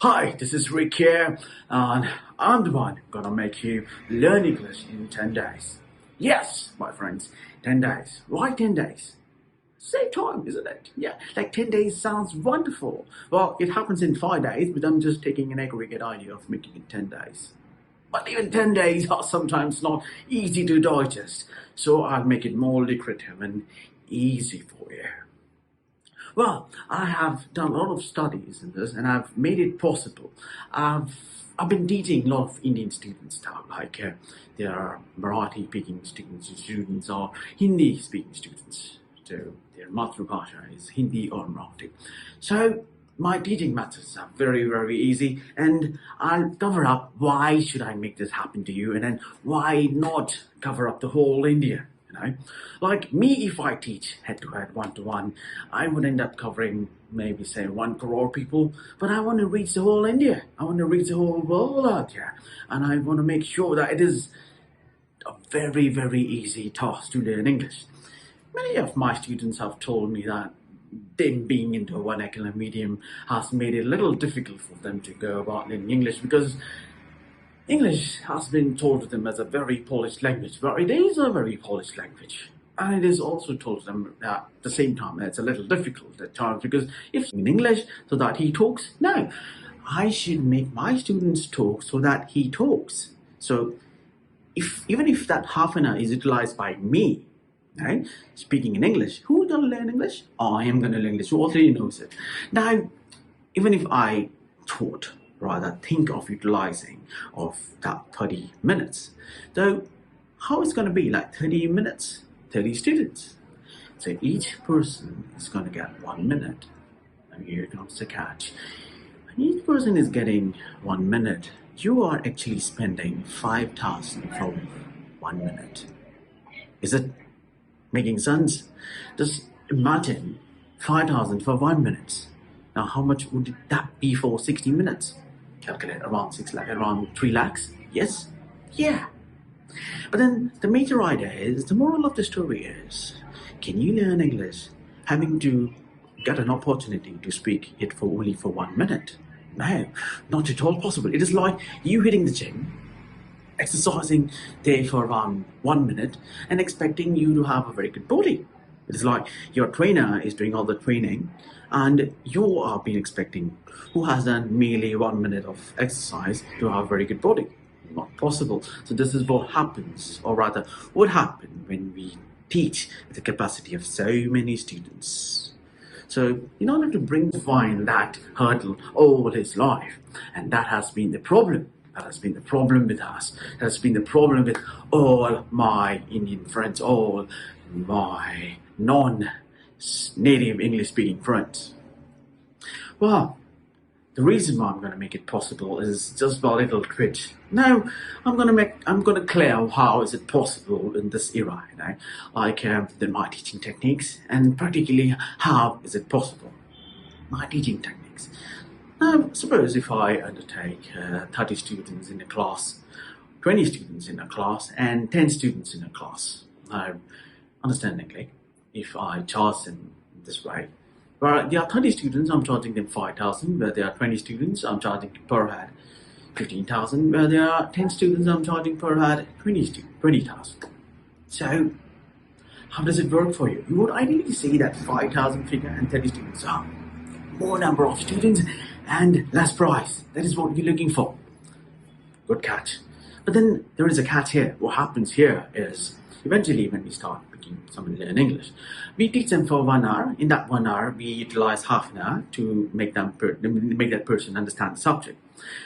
Hi, this is Rick here, and I'm the one gonna make you learn English in 10 days. Yes, my friends, 10 days. Why 10 days? Same time, isn't it? Yeah, like 10 days sounds wonderful. Well, it happens in 5 days, but I'm just taking an aggregate idea of making it 10 days. But even 10 days are sometimes not easy to digest, so I'll make it more lucrative and easy for you. Well, I have done a lot of studies in this, and I've made it possible. I've been teaching a lot of Indian students now, like there are Marathi-speaking students or Hindi-speaking students. So their Matrabhasha is Hindi or Marathi. So my teaching methods are very, very easy, and I'll cover up why should I make this happen to you, and then why not cover up the whole India. Like me, if I teach head-to-head, one-to-one, I would end up covering maybe say 1 crore people, but I want to reach the whole India. I want to reach the whole world out here, and I want to make sure that it is a very, very easy task to learn English. Many of my students have told me that them being into a vernacular medium has made it a little difficult for them to go about learning English, because English has been told to them as a very polished language. Well, it is a very polished language. And it is also told to them at the same time that it's a little difficult at times, because if in English so that he talks, no, I should make my students talk so that he talks. So even if that half an hour is utilized by me, right, speaking in English, who's going to learn English? I am going to learn English. Who already knows it? Now, even if I taught, rather think of utilizing of that 30 minutes. So how it's going to be like 30 minutes, 30 students. So each person is going to get 1 minute. And here comes the catch. When each person is getting 1 minute, you are actually spending 5,000 for 1 minute. Is it making sense? Just imagine 5,000 for 1 minute. Now, how much would that be for 60 minutes? Calculate around 6 lakh, around 3 lakhs. Yes? Yeah. But then the major idea is, the moral of the story is, can you learn English having to get an opportunity to speak it for only for 1 minute? No, not at all possible. It is like you hitting the gym, exercising there for around 1 minute and expecting you to have a very good body. It is like your trainer is doing all the training and you are being expecting who has done merely 1 minute of exercise to have a very good body. Not possible. So this is what happens, or rather what happened when we teach with the capacity of so many students. So in order to bring define that hurdle all his life, and that has been the problem. That has been the problem with us. That has been the problem with all my Indian friends, all my non-native English-speaking friends. Well, the reason why I'm going to make it possible is just a little twitch. Now, I'm going to clear how is it possible in this era, like my teaching techniques, and particularly how is it possible, my teaching techniques. Now, suppose if I undertake 30 students in a class, 20 students in a class, and 10 students in a class. Now, understandingly, if I charge them this way, where there are 30 students, I'm charging them 5,000. Where there are 20 students, I'm charging per head 15,000. Where there are 10 students, I'm charging per head 20,000. So, how does it work for you? You would ideally see that 5,000 figure and 30 students are more number of students and less price. That is what you're looking for. Good catch. But then there is a catch here. What happens here is, eventually when we start making someone learn English, we teach them for 1 hour. In that 1 hour, we utilize half an hour to make that person understand the subject.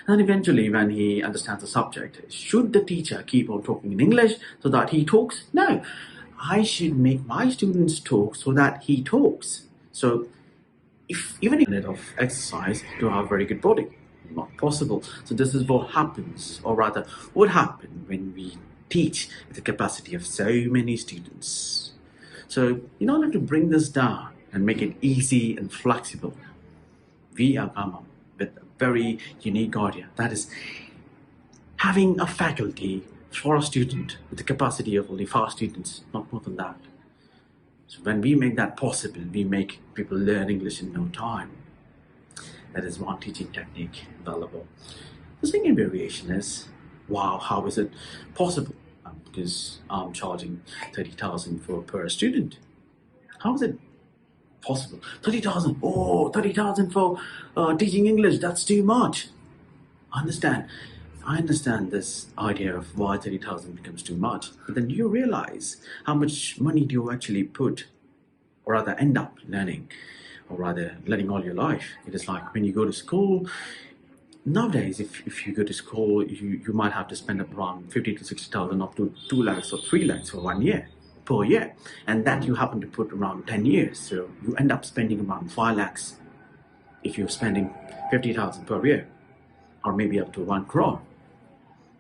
And eventually when he understands the subject, should the teacher keep on talking in English so that he talks? No. I should make my students talk so that he talks. So even a minute of exercise to have a very good body, not possible. So this is what happens, or rather what happened when we teach with the capacity of so many students. So in order to bring this down and make it easy and flexible, we are come up with a very unique idea, that is having a faculty for a student with the capacity of only 5 students, not more than that. So when we make that possible, we make people learn English in no time. That is one teaching technique available. The second variation is, wow, how is it possible? Because I'm charging 30,000 for per student. How is it possible? 30,000. Oh, 30,000 for teaching English. That's too much. Understand. I understand this idea of why 30,000 becomes too much, but then you realize how much money do you actually put, or rather end up learning, or rather learning all your life. It is like when you go to school. Nowadays, if you go to school, you might have to spend around 50 to 60,000 up to 2 lakhs or 3 lakhs for 1 year, per year. And that you happen to put around 10 years. So you end up spending around 5 lakhs if you're spending 50,000 per year, or maybe up to 1 crore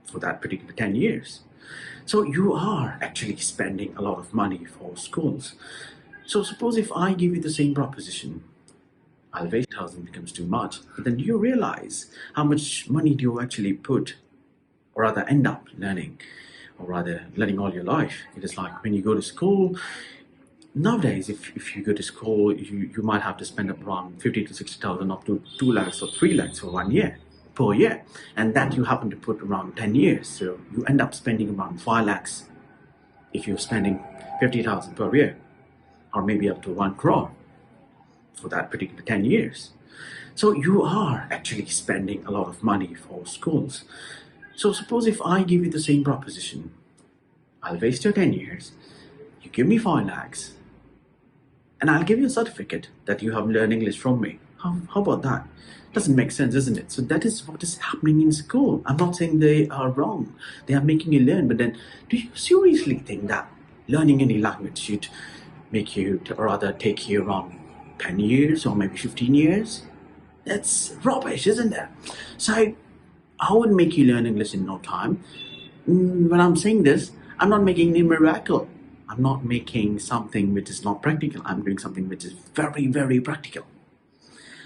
for that particular 10 years. So you are actually spending a lot of money for schools. So suppose if I give you the same proposition, I'll wait 1,000 becomes too much, but then you realize how much money do you actually put, or rather end up learning, or rather learning all your life. It is like when you go to school. Nowadays, if you go to school, you might have to spend around 50 to 60,000 up to 2 lakhs or 3 lakhs for 1 year, per year. And that you happen to put around 10 years. So you end up spending around 5 lakhs if you're spending 50,000 per year, or maybe up to 1 crore for that particular 10 years. So you are actually spending a lot of money for schools. So suppose if I give you the same proposition, I'll waste your 10 years, you give me 5 lakhs, and I'll give you a certificate that you have learned English from me. How about that? Doesn't make sense, isn't it? So that is what is happening in school. I'm not saying they are wrong. They are making you learn, but then do you seriously think that learning any language should make you, or rather take you around 10 years or maybe 15 years? That's rubbish, isn't it? So I would make you learn English in no time. When I'm saying this, I'm not making any miracle. I'm not making something which is not practical. I'm doing something which is very, very practical.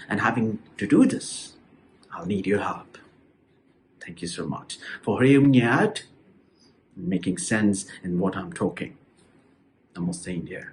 And having to do this, I'll need your help. Thank you so much for hearing me out, making sense in what I'm talking. Namaste, India.